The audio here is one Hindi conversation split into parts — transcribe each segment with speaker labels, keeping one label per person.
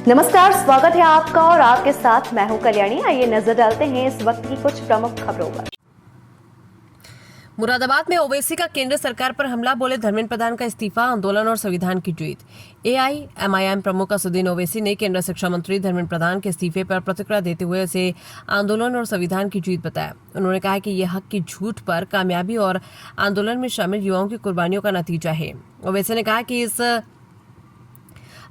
Speaker 1: नमस्कार, स्वागत है आपका और आपके साथ मैं हूं कल्याणी। आइए नजर डालते हैं इस वक्त की कुछ प्रमुख खबरों पर।
Speaker 2: मुरादाबाद में ओवैसी का केंद्र सरकार पर हमला, बोले धर्मेंद्र प्रधान का इस्तीफा, आंदोलन और संविधान की जीत। एआईएमआईएम प्रमुख असदुद्दीन ओवैसी ने केंद्र शिक्षा मंत्री धर्मेंद्र प्रधान के इस्तीफे पर प्रतिक्रिया देते हुए इसे आंदोलन और संविधान की जीत बताया। उन्होंने कहा कि यह हक की झूठ पर कामयाबी और आंदोलन में शामिल युवाओं की कुर्बानियों का नतीजा है। ओवैसी ने कहा कि इस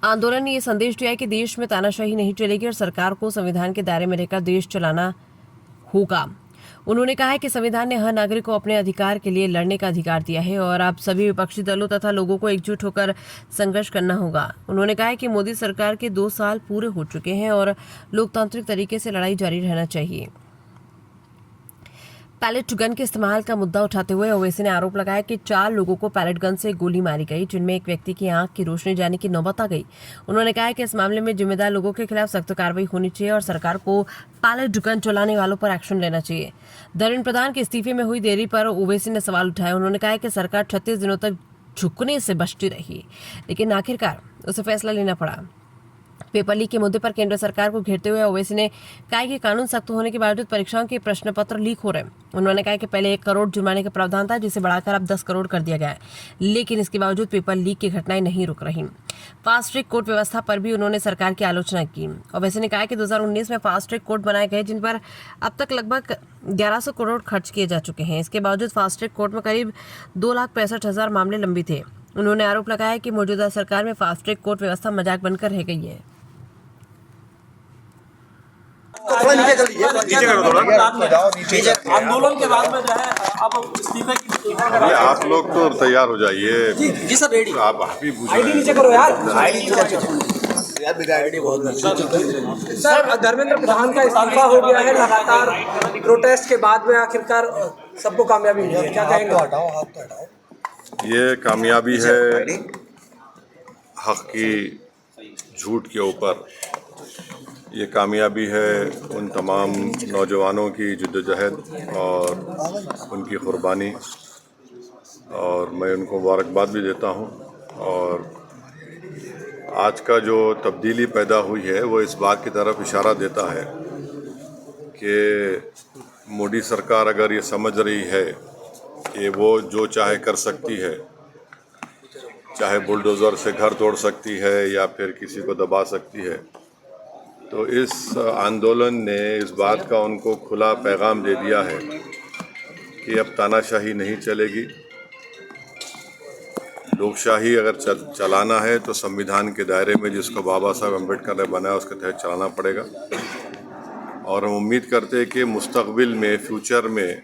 Speaker 2: आंदोलन ने ये संदेश दिया है कि देश में तानाशाही नहीं चलेगी और सरकार को संविधान के दायरे में रहकर देश चलाना होगा। उन्होंने कहा है कि संविधान ने हर नागरिक को अपने अधिकार के लिए लड़ने का अधिकार दिया है और अब सभी विपक्षी दलों तथा लोगों को एकजुट होकर संघर्ष करना होगा। उन्होंने कहा है कि मोदी सरकार के 2 साल पूरे हो चुके हैं और लोकतांत्रिक तरीके से लड़ाई जारी रहना चाहिए। पैलेट गन के इस्तेमाल का मुद्दा उठाते हुए ओवैसी ने आरोप लगाया कि 4 लोगों को पैलेट गन से गोली मारी गई, जिनमें एक व्यक्ति की आंख की रोशनी जाने की नौबत आ गई। उन्होंने कहा कि इस मामले में जिम्मेदार लोगों के खिलाफ सख्त कार्रवाई होनी चाहिए और सरकार को पैलेट गन चलाने वालों पर एक्शन लेना चाहिए। धर्मेंद्र प्रधान के इस्तीफे में हुई देरी पर ओवैसी ने सवाल उठाया। उन्होंने कहा कि सरकार 36 दिनों तक झुकने से बचती रही, लेकिन आखिरकार उसे फैसला लेना पड़ा। पेपर लीक के मुद्दे पर केंद्र सरकार को घेरते हुए ओवैसी ने कहा कि कानून सख्त होने के बावजूद परीक्षाओं के प्रश्न पत्र लीक हो रहे हैं। उन्होंने कहा कि पहले 1 करोड़ जुर्माने का प्रावधान था, जिसे बढ़ाकर अब 10 करोड़ कर दिया गया है, लेकिन इसके बावजूद पेपर लीक की घटनाएं नहीं रुक रही। फास्ट ट्रैक कोर्ट व्यवस्था पर भी उन्होंने सरकार की आलोचना की। ओवैसी ने कहा कि 2019 में फास्ट ट्रैक कोर्ट बनाए गए, जिन पर अब तक लगभग 1100 करोड़ खर्च किए जा चुके हैं। इसके बावजूद फास्ट ट्रैक कोर्ट में करीब 2,65,000 मामले लंबित थे। उन्होंने आरोप लगाया कि मौजूदा सरकार में फास्ट ट्रैक कोर्ट व्यवस्था मजाक बनकर रह गई है।
Speaker 3: नीचे करो थोड़ा। आंदोलन के बाद में जो है अब इस्तीफे की
Speaker 4: आप लोग तो तैयार हो जाइए।
Speaker 3: जी सर, रेडी।
Speaker 4: आप भी
Speaker 3: आईडी नीचे करो यार। सर, धर्मेंद्र प्रधान का इस्तीफा हो गया है। लगातार प्रोटेस्ट के बाद में आखिरकार सबको कामयाबी मिली है, क्या कहेंगे?
Speaker 4: ये कामयाबी है हक की झूठ के ऊपर। ये कामयाबी है उन तमाम नौजवानों की जद्दोजहद और उनकी कुर्बानी, और मैं उनको मुबारकबाद भी देता हूँ। और आज का जो तब्दीली पैदा हुई है वो इस बात की तरफ इशारा देता है कि मोदी सरकार अगर ये समझ रही है कि वो जो चाहे कर सकती है, चाहे बुलडोज़र से घर तोड़ सकती है या फिर किसी को दबा सकती है, तो इस आंदोलन ने इस बात का उनको खुला पैगाम दे दिया है कि अब तानाशाही नहीं चलेगी। लोकशाही अगर चलाना है तो संविधान के दायरे में, जिसको बाबा साहब अम्बेडकर ने बनाया, उसके तहत चलाना पड़ेगा। और हम उम्मीद करते हैं कि मुस्तकबिल में, फ्यूचर में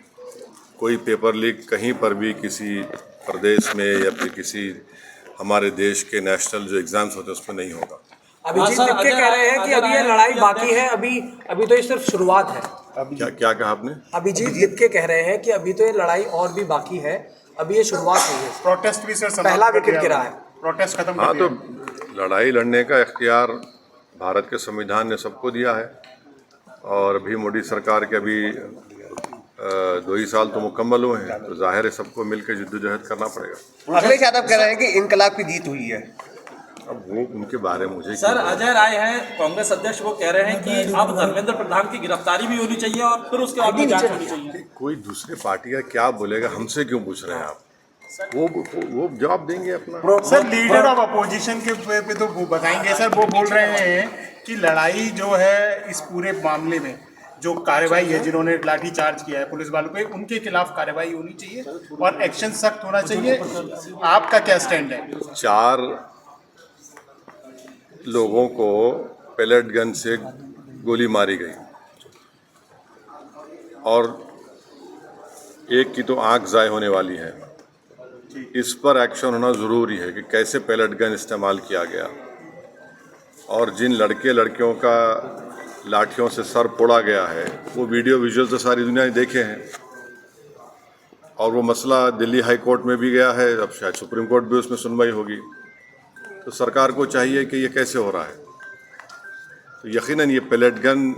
Speaker 4: कोई पेपर लीक कहीं पर भी किसी प्रदेश में या फिर किसी हमारे देश के नेशनल जो एग्ज़ाम्स होते हैं उसमें नहीं होगा।
Speaker 3: अभिजीत लिपके कह रहे हैं कि अभी ये लड़ाई बाकी है, अभी तो ये सिर्फ शुरुआत है।
Speaker 4: क्या कहा आपने?
Speaker 3: अभिजीत लिपके कह रहे हैं कि अभी तो ये लड़ाई और भी बाकी है, अभी ये शुरुआत हुई है।
Speaker 5: प्रोटेस्ट भी सर
Speaker 3: पहला विकेट गिरा है,
Speaker 5: प्रोटेस्ट खत्म
Speaker 4: हाँ,
Speaker 5: कर दिया।
Speaker 4: तो लड़ाई लड़ने का इख्तियार भारत के संविधान ने सबको दिया है। और अभी मोदी सरकार के अभी 2 ही साल तो मुकम्मल हुए हैं, तो जाहिर है सबको मिलकर जद्दोजहद करना पड़ेगा।
Speaker 6: अखिलेश यादव कह रहे हैं कि इनकलाब की जीत हुई है।
Speaker 4: अब वो उनके बारे में मुझे
Speaker 7: सर, अजय राय है कांग्रेस अध्यक्ष, वो कह रहे हैं कि अब धर्मेंद्र प्रधान की गिरफ्तारी भी होनी चाहिए और फिर उसके बाद जांच होनी चाहिए।
Speaker 4: कोई दूसरी पार्टी का क्या बोलेगा, हमसे क्यों पूछ रहे हैं आप? वो जवाब देंगे अपना।
Speaker 5: सर, लीडर ऑफ अपोजिशन के पे तो वो बताएंगे। सर, वो बोल रहे हैं कि लड़ाई जो है इस पूरे मामले में जो कार्रवाई है, जिन्होंने लाठी चार्ज किया है पुलिस वालों पे, उनके खिलाफ कार्रवाई होनी चाहिए और एक्शन सख्त होना चाहिए। आपका क्या स्टैंड है?
Speaker 4: 4 लोगों को पैलेट गन से गोली मारी गई और एक की तो आंख ज़ाय होने वाली है। इस पर एक्शन होना ज़रूरी है कि कैसे पैलेट गन इस्तेमाल किया गया, और जिन लड़के लड़कियों का लाठियों से सर फोड़ा गया है वो वीडियो विजुअल तो सारी दुनिया ने देखे हैं। और वो मसला दिल्ली हाई कोर्ट में भी गया है, अब शायद सुप्रीम कोर्ट भी उसमें सुनवाई होगी। तो सरकार को चाहिए कि ये कैसे हो रहा है। तो यकीनन ये पैलेट गन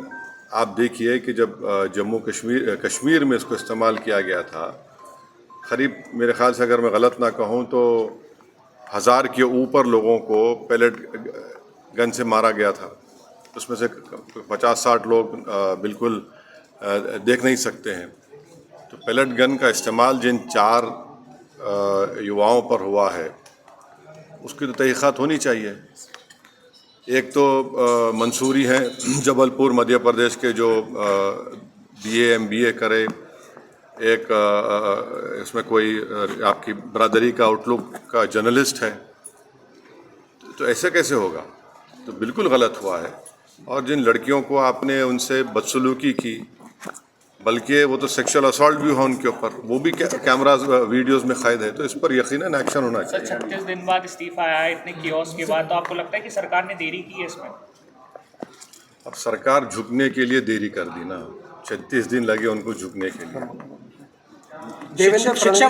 Speaker 4: आप देखिए कि जब जम्मू कश्मीर में इसको इस्तेमाल किया गया था, करीब मेरे ख़्याल से अगर मैं गलत ना कहूँ तो 1000 के ऊपर लोगों को पैलेट गन से मारा गया था, उसमें से 50-60 लोग बिल्कुल देख नहीं सकते हैं। तो पैलेट गन का इस्तेमाल जिन 4 युवाओं पर हुआ है उसकी तो तहक़ीक़ात होनी चाहिए। एक तो मंसूरी हैं जबलपुर मध्य प्रदेश के जो BA MBA करे, एक इसमें कोई आपकी बरादरी का आउटलुक का जर्नलिस्ट है, तो ऐसे कैसे होगा? तो बिल्कुल गलत हुआ है। और जिन लड़कियों को आपने उनसे बदसलूकी की, बल्कि वो तो सेक्सुअल असॉल्ट भी हुआ उनके ऊपर, वो भी कैमराज वीडियोस में कैद है, तो इस पर यकीनन एक्शन होना चाहिए।
Speaker 8: 36 दिन बाद इस्तीफा आया है, इतने कियोस्क के बाद, तो आपको लगता है कि सरकार ने देरी की है इसमें?
Speaker 4: अब सरकार झुकने के लिए देरी कर दी ना, 36 दिन लगे उनको झुकने के लिए।
Speaker 3: देवेंद्र
Speaker 9: शिक्षा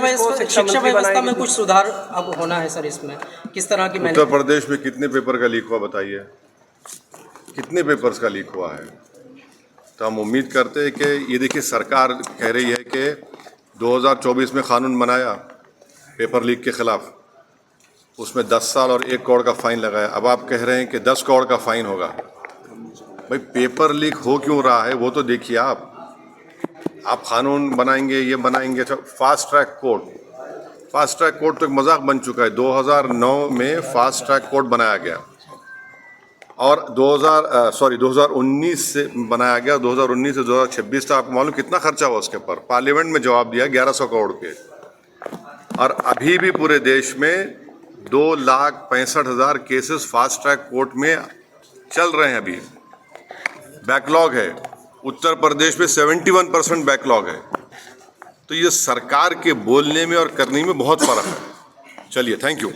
Speaker 9: व्यवस्था में कुछ सुधार अब होना है सर, इसमें किस तरह की?
Speaker 4: उत्तर प्रदेश में कितने पेपर का लीक हुआ बताइए, कितने पेपर्स का लीक हुआ है? तो हम उम्मीद करते हैं कि ये देखिए, सरकार कह रही है कि 2024 में कानून बनाया पेपर लीक के खिलाफ, उसमें 10 साल और 1 करोड़ का फाइन लगाया। अब आप कह रहे हैं कि 10 करोड़ का फाइन होगा। भाई पेपर लीक हो क्यों रहा है वो तो देखिए। आप कानून बनाएंगे, ये बनाएंगे। अच्छा, फास्ट ट्रैक कोर्ट तो एक मजाक बन चुका है। 2009 में फास्ट ट्रैक कोर्ट बनाया गया और 2019 से बनाया गया। 2019 से 2026 तक आपको मालूम कितना खर्चा हुआ उसके पर? पार्लियामेंट में जवाब दिया 1100 करोड़ के। और अभी भी पूरे देश में 2,65,000 केसेस फास्ट ट्रैक कोर्ट में चल रहे हैं। अभी बैकलॉग है। उत्तर प्रदेश में 71% बैकलॉग है। तो ये सरकार के बोलने में और करने में बहुत फर्क है। चलिए, थैंक यू।